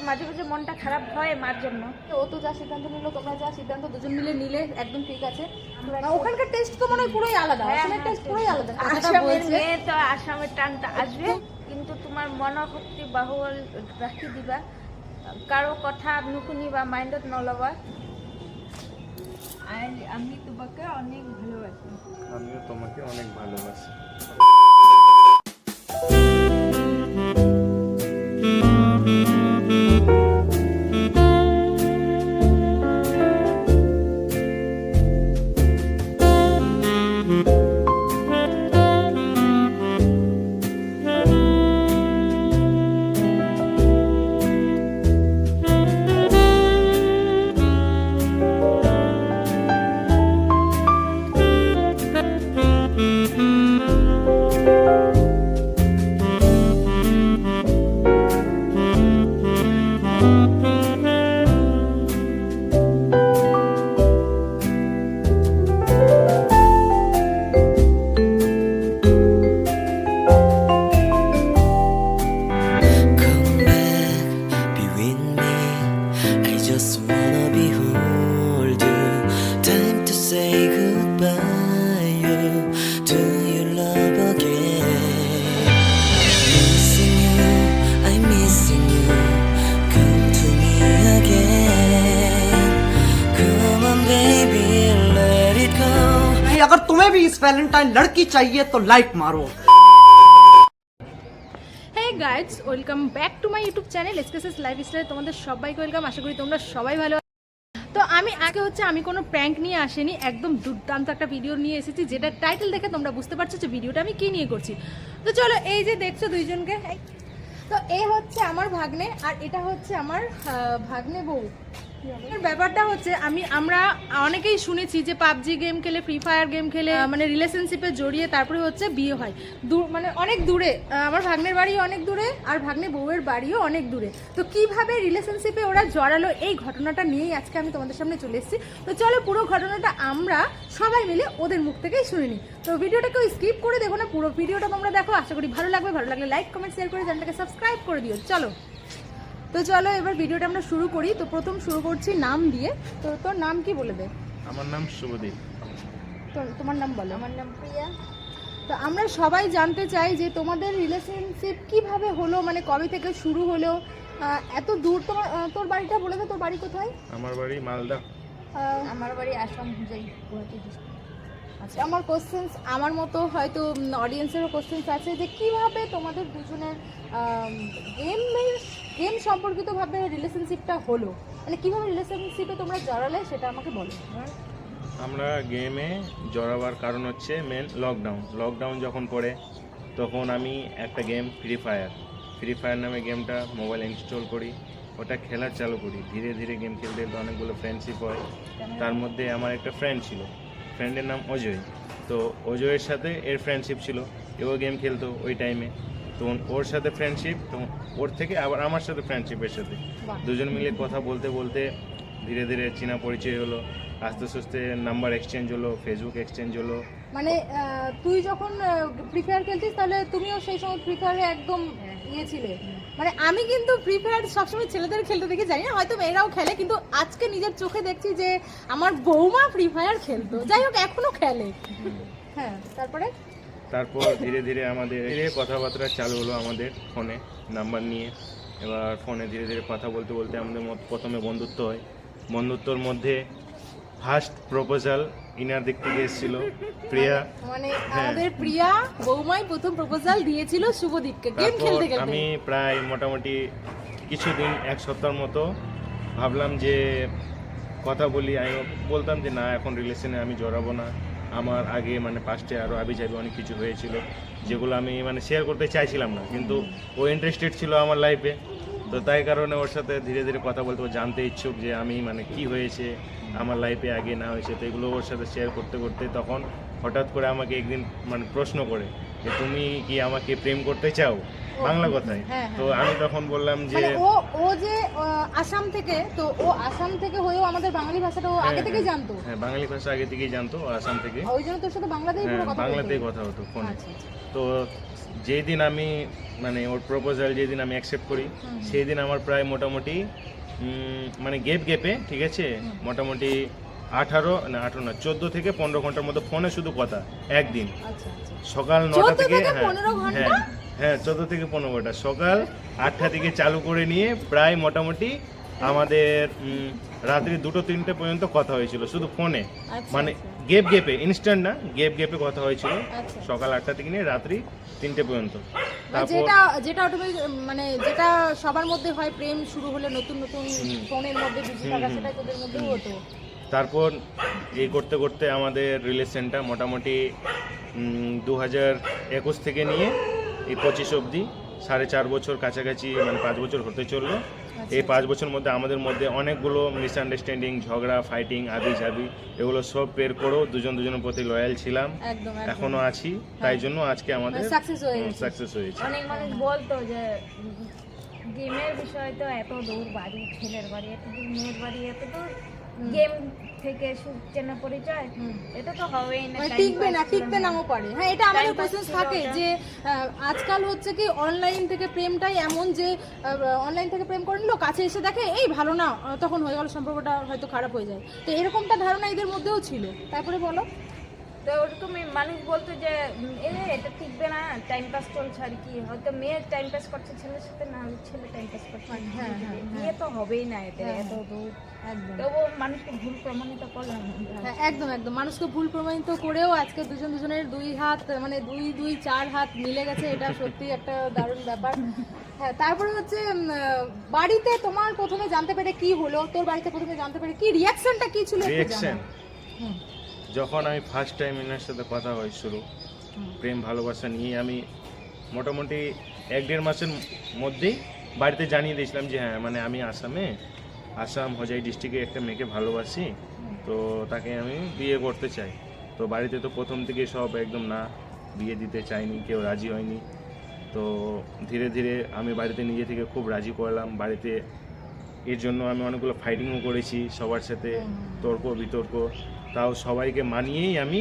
মাঝে মাঝে মনটা খারাপ হয় মার জন্য। ও তো যা সিদ্ধান্ত নিল, তোমরা যা সিদ্ধান্ত দুজন মিলে নিলে একদম ঠিক আছে। ওখানকার টেস্ট তো মনে হয় পুরোই আলাদা, আসামের টেস্ট পুরোই আলাদা। আসামের মেয়ে তো আসামের টানটা আসবে, কিন্তু তোমার মনোশক্তি বাহুবল রাখি দিবা, কারো কথা নুশুনিবা, মাইন্ডত নলবা। আমি তোমাকে অনেক ভালোবাসি। আমিও তোমাকে অনেক ভালোবাসি। अगर तुम्हें भी इस वैलेंटाइन लड़की चाहिए तो लाइक मारो। Hey guys, welcome back to my YouTube channel SKS lifestyle. তোমাদের সবাইকে ওয়েলকাম, আশা করি তোমরা সবাই ভালো আছো। তো আমি আগে আমি কোনো প্র্যাঙ্ক নিয়ে আসিনি, একদম দুর্দান্ত একটা ভিডিও নিয়ে এসেছি, যেটা টাইটেল দেখে তোমরা বুঝতে পারছো যে ভিডিওটা আমি কি নিয়ে করছি। তো চলো, এই যে দেখছো দুইজনকে, তো এ হচ্ছে আমার ভাগ্নে আর এটা হচ্ছে আমার ভাগ্নে বউ। ব্যাপারটা হচ্ছে আমরা অনেকেই শুনেছি যে পাবজি গেম খেলে, ফ্রি ফায়ার গেম খেলে মানে রিলেশনশিপে জড়িয়ে তারপরে হচ্ছে বিয়ে হয়, মানে অনেক দূরে। আমার ভাগ্নের বাড়িও অনেক দূরে আর ভাগ্নে বউয়ের বাড়িও অনেক দূরে। তো কিভাবে রিলেশনশিপে ওরা জড়ালো, এই ঘটনাটা নিয়েই আজকে আমি তোমাদের সামনে চলে এসেছি। তো চলো পুরো ঘটনাটা আমরা সবাই মিলে ওদের মুখ থেকেই শুনে নিই। তো ভিডিওটাকেও স্কিপ করে দেখো না, পুরো ভিডিওটা তোমরা দেখো, আশা করি ভালো লাগবে। ভালো লাগলে লাইক কমেন্ট শেয়ার করে চ্যানেলটাকে সাবস্ক্রাইব করে দিও। তো চলো এবার ভিডিওটা আমরা শুরু করি। তো প্রথম শুরু করছি নাম দিয়ে। তো তোর নাম কি বলে দে। আমার নাম শুভদীপ। তোমার নাম বলো। আমার নাম প্রিয়া। তো আমরা সবাই জানতে চাই যে তোমাদের রিলেশনশিপ কিভাবে হলো, মানে কবে থেকে শুরু হলো, এত দূর। তোর বাড়িটা বলে দে, তোর বাড়ি কোথায়? আমার বাড়ি মালদা। আমার বাড়ি আসাম, গুয়াহাটি। আচ্ছা, আমার কোশ্চেন্স, আমার মতো হয়তো অডিয়েন্সেরও কোশ্চেন্স আছে যে কিভাবে তোমাদের দুজনের গেম সম্পর্কিতভাবে রিলেশনশিপটা হলো, মানে কিভাবে রিলেশনশিপে তোমরা জড়ালে সেটা আমাকে বলো। আমরা গেমে জড়াবার কারণ হচ্ছে মেন লকডাউন যখন পড়ে তখন আমি একটা গেম ফ্রি ফায়ার নামে গেমটা মোবাইলে ইনস্টল করি, ওটা খেলা চালু করি। ধীরে ধীরে গেম খেলতে খেলতে অনেকগুলো ফ্রেন্ডশিপ হয়। তার মধ্যে আমার একটা ফ্রেন্ড ছিল, ফ্রেন্ডের নাম অজয়। তো অজয়ের সাথে এর ফ্রেন্ডশিপ ছিল, এও গেম খেলতো ওই টাইমে। তখন ওর সাথে ফ্রেন্ডশিপ, তখন ওর থেকে আবার আমার সাথে ফ্রেন্ডশিপের সাথে দুজন মিলে কথা বলতে বলতে ধীরে ধীরে চেনা পরিচয় হলো। আস্তে আস্তে নাম্বার এক্সচেঞ্জ হলো, ফেসবুক এক্সচেঞ্জ হলো। মানে তুই যখন ফ্রি ফায়ার খেলতিস তাহলে তুমিও সেই সময় ফ্রি ফায়ারে একদম ইয়ে ছিলে। মানে আমি কিন্তু ফ্রি ফায়ার সবসময় ছেলেদের খেলতে দেখি, জানি না হয়তো মেয়েরাও খেলে, কিন্তু আজকে নিজের চোখে দেখছি যে আমার বৌমা ফ্রি ফায়ার খেলতো। যাই হোক, এখনো খেলে। হ্যাঁ, তারপর ধীরে ধীরে আমাদের কথাবার্তা চালু হলো আমাদের ফোনে নাম্বার নিয়ে। এবার ফোনে ধীরে ধীরে কথা বলতে বলতে আমাদের প্রথমে বন্ধুত্ব হয়। বন্ধুত্বর মধ্যে ফার্স্ট প্রপোজাল ইনার দিক থেকে এসেছিল প্রিয়া। মানে আমাদের প্রিয়া বৌমাই প্রথম প্রপোজাল দিয়েছিল শুভদীপকে গেম খেলতে খেলতে। আমি প্রায় মোটামুটি কিছুদিন, এক সপ্তাহের মতো ভাবলাম যে কথা বলি। আমি বলতাম যে না, এখন রিলেশনে আমি জড়াবো না। আমার আগে মানে পাস্টে আরও আবিজাবি অনেক কিছু হয়েছিল যেগুলো আমি মানে শেয়ার করতে চাইছিলাম না, কিন্তু ও ইন্টারেস্টেড ছিল আমার লাইফে। তো তাই কারণে ওর সাথে ধীরে ধীরে কথা বলতে, ও জানতে ইচ্ছুক যে আমি মানে কি হয়েছে আমার লাইফে আগে না হয়েছে। তো এগুলো ওর সাথে শেয়ার করতে করতে তখন হঠাৎ করে আমাকে একদিন মানে প্রশ্ন করে যে তুমি কি আমাকে প্রেম করতে চাও, বাংলা কথায়। তো আমি তখন বললাম যে ও যে আসাম থেকে, তো ও আসাম থেকে হয়েও আমাদের বাঙালি ভাষাটা ও আগে থেকেই জানতো। হ্যাঁ, বাঙালি ভাষা আগে থেকেই জানতো, ও আসাম থেকে। ওই জন্য তোর সাথে বাংলাতেই বাংলাতেই কথা হতো ফোনে। তো যেই দিন আমি মানে ওর প্রপোজাল যেদিন আমি অ্যাকসেপ্ট করি সেই দিন আমার প্রায় মোটামুটি মানে গেপে ঠিক আছে মোটামুটি 14 থেকে 15 ঘন্টার মধ্যে ফোনে শুধু কথা একদিন আচ্ছা আচ্ছা সকাল 9টা 14 থেকে থেকে 15 ঘন্টা? হ্যাঁ 14 থেকে 15 ঘন্টা সকাল 8টা থেকে চালু করে নিয়ে প্রায় মোটামুটি আমাদের রাত্রি 2-3টে পর্যন্ত কথা হয়েছিল শুধু ফোনে আচ্ছা, মানে আচ্ছা। গেপে ইনস্ট্যান্ট না গেপে কথা হয়েছিল আচ্ছা। সকাল 8টা থেকে নিয়ে রাত্রি 3টে পর্যন্ত মানে তারপর যেটা অটোমেটিক মানে যেটা সবার মধ্যে হয় প্রেম শুরু হলে নতুন নতুন ফোনের মধ্যে বিজি থাকা সেটা তোদের মধ্যেও হতো তারপর এই করতে করতে আমাদের রিলেশনটা মোটামুটি 2021 থেকে নিয়ে এই 25 অবধি 4.5 বছর কাছাকাছি মানে 5 বছর হতে চললো এই 5 বছর মধ্যে আমাদের মধ্যে অনেকগুলো মিসআন্ডারস্ট্যান্ডিং ঝগড়া ফাইটিং আবি ঝাবি এগুলো সব পের করেও দুজনের প্রতি লয়াল ছিলাম একদম এখনো আছি তাই জন্য আজকে আমাদের সাকসেস হয়েছে অনেক মানুষ বলতো যে গেমের বিষয় তো এত দূর বাড়ি ছেলের বাড়ি এত দূর মেয়ের বাড়ি এত দূর গেম থেকে সুখ চেনা পরিচয় এটা তো হবেই না মানে time pass টিকবে ছিল না। নাও পারে হ্যাঁ এটা আমাদের Time pass কোশ্চেন ছিল থাকে ওটা। যে আজকাল হচ্ছে কি অনলাইন থেকে প্রেমটাই এমন যে অনলাইন থেকে প্রেম করে নিল কাছে এসে দেখে এই ভালো না তখন হয়ে গেল সম্পর্কটা হয়তো খারাপ হয়ে যায় তো এরকমটা ধারণা এদের মধ্যেও ছিল তারপরে বলো তো ওরকমই মানুষ বলতো যে এটা টিকবে না টাইম পাস চলছে আর কি হয়তো মেয়ে টাইম পাস করছে ছেলের সাথে না হলে ছেলে টাইম পাস করছে হ্যাঁ, হ্যাঁ, বিয়ে তো হবেই না এতে হ্যাঁ, এত দূর একদম তবুও মানুষকে ভুল প্রমাণিত করলাম হ্যাঁ, একদম একদম মানুষকে ভুল প্রমাণিত করেও আজকে দুজনের দুই হাত মানে দুই 4 হাত মিলে গেছে এটা সত্যি একটা দারুণ ব্যাপার হ্যাঁ তারপরে হচ্ছে বাড়িতে তোমার প্রথমে জানতে পেরে কি হলো তোর বাড়িতে প্রথমে জানতে পেরে কি রিঅ্যাকশনটা কি ছিল একটু রিঅ্যাকশন জানাও। হুম, যখন আমি ফার্স্ট টাইম এনার সাথে কথা হয় শুরু প্রেম ভালোবাসা নিয়ে আমি মোটামুটি 1-1.5 মাসের মধ্যেই বাড়িতে জানিয়ে দিয়েছিলাম যে হ্যাঁ মানে আমি আসাম হোজাই ডিস্ট্রিক্টে একটা মেয়েকে ভালোবাসি তো তাকে আমি বিয়ে করতে চাই তো বাড়িতে তো প্রথম থেকে সব একদম না বিয়ে দিতে চাইনি কেউ রাজি হয়নি তো ধীরে ধীরে আমি বাড়িতে নিজে থেকে খুব রাজি করলাম বাড়িতে এর জন্য আমি অনেকগুলো ফাইটিংও করেছি সবার সাথে তর্ক বিতর্ক তাও সবাইকে মানিয়েই আমি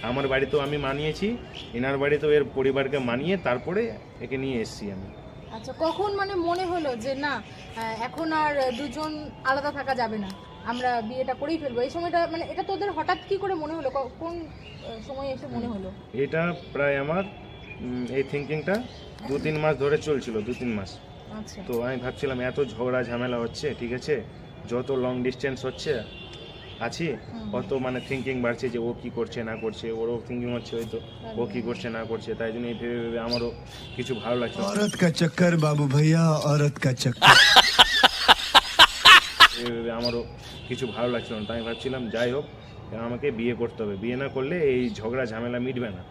আমার বাড়িতেও আমি মানিয়েছি এনার বাড়িতেও এর পরিবারকে মানিয়ে তারপরে একে নিয়ে এসেছি আমি আচ্ছা কখন মানে মনে হলো যে না এখন আর দুজন আলাদা থাকা যাবে না আমরা বিয়েটা করেই ফেলবো এই সময়টা মানে এটা তোদের হঠাৎ কি করে মনে হলো কোন সময় এসে মনে হলো এটা প্রায় আমার এই থিঙ্কিংটা 2-3 মাস ধরে চলছিল 2-3 মাস আচ্ছা তো আমি ভাবছিলাম এত ঝগড়া ঝামেলা হচ্ছে ঠিক আছে যত লং ডিস্টেন্স হচ্ছে আছি অত মানে থিঙ্কিং বাড়ছে যে ও কি করছে না করছে ওরও থিঙ্কিং হচ্ছে হয়তো ও কি করছে না করছে তাই জন্য এই ভেবে ভেবে আমারও কিছু ভালো লাগছে না। औरत का चक्कर बाबू भैया औरत का चक्कर ভেবে ভেবে আমারও কিছু ভালো লাগছিল না তাই আমি ভাবছিলাম যাই হোক আমাকে বিয়ে করতে হবে বিয়ে না করলে এই ঝগড়া ঝামেলা মিটবে না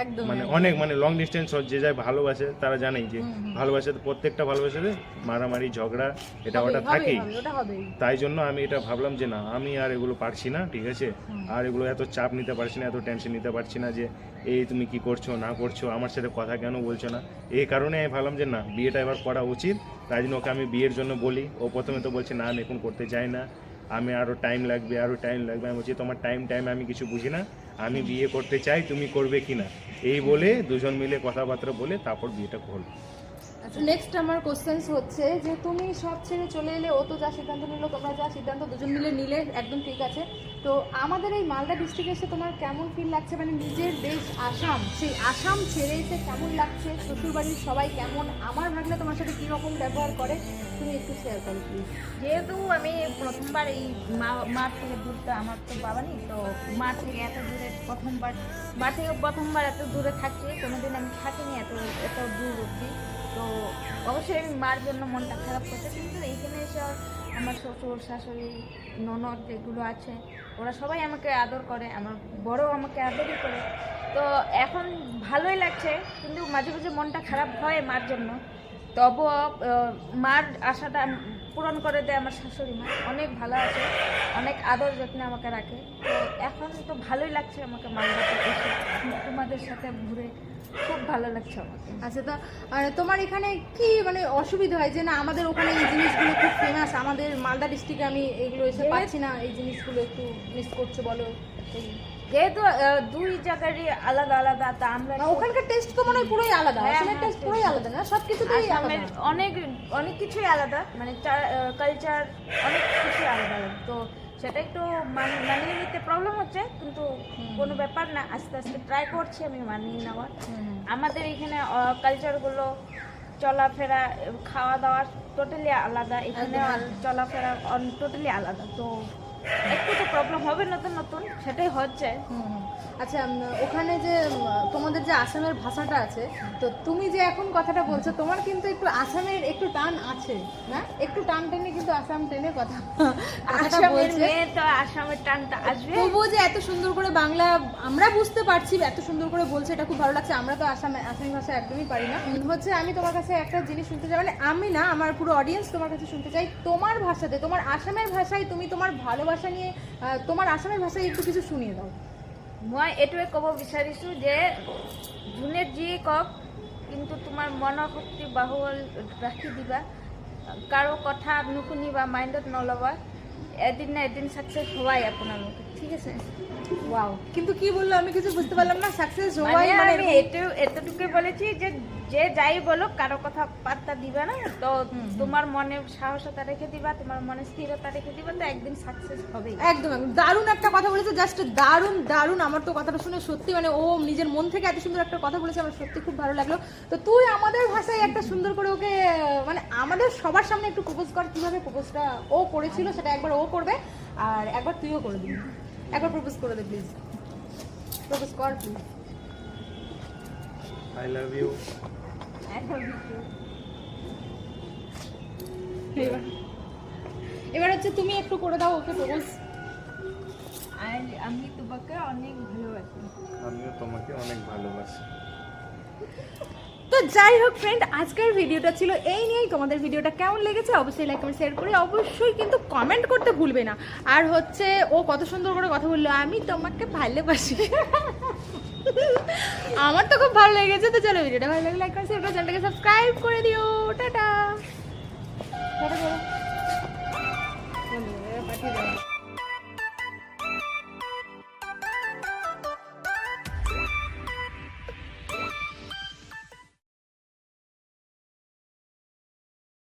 একদম মানে অনেক মানে লং ডিস্টেন্স যে যায় ভালোবাসে তারা জানেই যে ভালোবাসে প্রত্যেকটা ভালোবাসাতে মারামারি ঝগড়া এটা ওটা থাকেই ওটা হবেই তাই জন্য আমি এটা ভাবলাম যে না আমি আর এগুলো পারছি না ঠিক আছে আর এগুলো এত চাপ নিতে পারছি না এত টেনশন নিতে পারছি না যে এই তুমি কি করছো না করছো আমার সাথে কথা কেন বলছো না এই কারণে আমি ভাবলাম যে না বিয়েটা এবার করা উচিত তাই জন্য ওকে আমি বিয়ের জন্য বলি ও প্রথমে তো বলছে না আমি এখন করতে চাই না আমি আরও টাইম লাগবে আমি বলছি তোমার টাইম আমি কিছু বুঝি না আমি বিয়ে করতে চাই তুমি করবে কি না এই বলে দুজন মিলে কথাবার্তা বলে তারপর বিয়েটা করলো আচ্ছা নেক্সট আমার কোশ্চেন্স হচ্ছে যে তুমি সব ছেড়ে চলে এলে ও তো যা সিদ্ধান্ত নিল তোমরা যা সিদ্ধান্ত দুজন মিলে নিলে একদম ঠিক আছে তো আমাদের এই মালদা ডিস্ট্রিক্টে এসে তোমার কেমন ফিল লাগছে মানে নিজের দেশ আসাম সেই আসাম ছেড়ে এসে কেমন লাগছে শ্বশুরবাড়ির সবাই কেমন আমার ভাগলে তোমার সাথে কীরকম ব্যবহার করে তুমি একটু শেয়ার করো প্লিজ যেহেতু আমি প্রথমবার এই মাঠ থেকে দূরটা আমার তো বাবা নেই তো মা থেকে এত দূরে প্রথমবার এত দূরে থাকছি কোনোদিন আমি থাকিনি এত দূর অবধি তো অবশ্যই আমি মার জন্য মনটা খারাপ করছে কিন্তু এইখানে এসে আমার শ্বশুর শাশুড়ি ননদ যেগুলো আছে ওরা সবাই আমাকে আদর করে আমার বড় আমাকে আদরই করে তো এখন ভালোই লাগছে কিন্তু মাঝে মাঝে মনটা খারাপ হয় মার জন্য তবুও মার আশাটা পূরণ করে দেয় আমার শাশুড়ি মা অনেক ভালো আছে অনেক আদর যত্নে আমাকে রাখে তো এখন তো ভালোই লাগছে আমাকে মালদাতে এসে তোমাদের সাথে ঘুরে খুব ভালো লাগছে আমাকে আচ্ছা তা আর তোমার এখানে কি মানে অসুবিধা হয় যে না আমাদের ওখানে এই জিনিসগুলো খুব ফেমাস আমাদের মালদা ডিস্ট্রিক্টে আমি এগুলো এসে যেহেতু- পাচ্ছি না, এই জিনিসগুলো একটু মিস করছো বলো? যেহেতু দুই জায়গারই আলাদা আলাদা, তা আমরা না, ওখানকার টেস্ট তো মনে হয় পুরোই আলাদা, হ্যাঁ, আসামের হ্যাঁ, টেস্ট পুরোই আলাদা না, সব কিছুতেই আসামের আলাদা। অনেক অনেক কিছুই আলাদা, মানে কালচার অনেক কিছুই আলাদা আলাদা। তো সেটা একটু মানিয়ে নিতে প্রবলেম হচ্ছে, কিন্তু কোনো ব্যাপার না, আস্তে আস্তে ট্রাই করছি আমি মানিয়ে নেওয়ার। আমাদের এখানে কালচারগুলো, চলাফেরা, খাওয়া দাওয়া টোটালি আলাদা, এখানে চলাফেরা টোটালি আলাদা। তো একটু তো প্রবলেম হবে, নতুন নতুন, সেটাই হচ্ছে। আচ্ছা, ওখানে যে তোমাদের যে আসামের ভাষাটা আছে, তো তুমি যে এখন কথাটা বলছো, তোমার কিন্তু একটু আসামের একটু টান আছে না? একটু টান টেনে কিন্তু আসাম টেনে কথাটা আসামের বলছে। মেয়ে তো আসামের টানটা আসবে। তবুও যে এত সুন্দর করে বাংলা আমরা বুঝতে পারছি, এত সুন্দর করে বলছে, এটা খুব ভালো লাগছে। আমরা তো আসামি ভাষা একদমই পারি না। হচ্ছে আমি তোমার কাছে একটা জিনিস শুনতে চাই, মানে আমি না, আমার পুরো অডিয়েন্স তোমার কাছে শুনতে চাই, তোমার ভাষাতে, তোমার আসামের ভাষায় তুমি তোমার ভালোবাসা নিয়ে তোমার আসামের ভাষায় একটু কিছু শুনিয়ে দাও। মই এইটোৱে ক'ব বিচাৰিছোঁ যে যোনে যিয়ে কওক, কিন্তু তোমাৰ মনৰ শক্তি বাহুবল ৰাখি দিবা, কাৰো কথা নুশুনিবা, মাইণ্ডত নল'বা, এদিন না এদিন সাকসেস হবাই আপোনালোকে, ঠিক আছে? ওয়াও, কিন্তু কি বললো আমি কিছু বুঝতে পারলাম না। সাকসেস হওয়াই মানে মানে আমি এতটুকুই বলেছি যে যে যাই বলুক কারো কথা পাত্তা দিবা না, তো তোমার মনে সাহসতা রেখে দিবা, তোমার মনে স্থিরতা রেখে দিবা, তো একদিন সাকসেস হবেই। একদম একদম দারুণ একটা কথা বলেছে, জাস্ট দারুণ দারুণ। আমার তো কথাটা শুনে সত্যি, মানে ও নিজের মন থেকে এত সুন্দর একটা কথা বলেছে, আমার সত্যি খুব ভালো লাগলো। তো তুই আমাদের ভাষায় একটা সুন্দর করে ওকে, মানে আমাদের সবার সামনে একটু প্রপোজ কর, কিভাবে প্রপোজটা ও করেছিল সেটা একবার ও করবে, আর একবার তুইও করে দিবি। একবার প্রপোজ করে দে প্লিজ, প্রপোজ কর প্লিজ। I love you. এবার হচ্ছে তুমি একটু করে দাও ওকে প্রপোজ। আমি তোমাকে অনেক ভালোবাসি। আমিও তোমাকে অনেক ভালোবাসি। তো যাই হোক ফ্রেন্ড, আজকের ভিডিওটা ছিল এই নিয়েই। তোমাদের ভিডিওটা কেমন লেগেছে অবশ্যই লাইক কমেন্ট শেয়ার করে অবশ্যই কিন্তু কমেন্ট করতে ভুলবে না। আর হচ্ছে ও কত সুন্দর করে কথা বললো, আমি তোমাকে ভালোবাসি। আমার তো খুব ভালো লেগেছে। তো চলো, ভিডিওটা ভালো লাগলে লাইক করে শেয়ার করে চ্যানেলটাকে সাবস্ক্রাইব করে দিও। টাটা।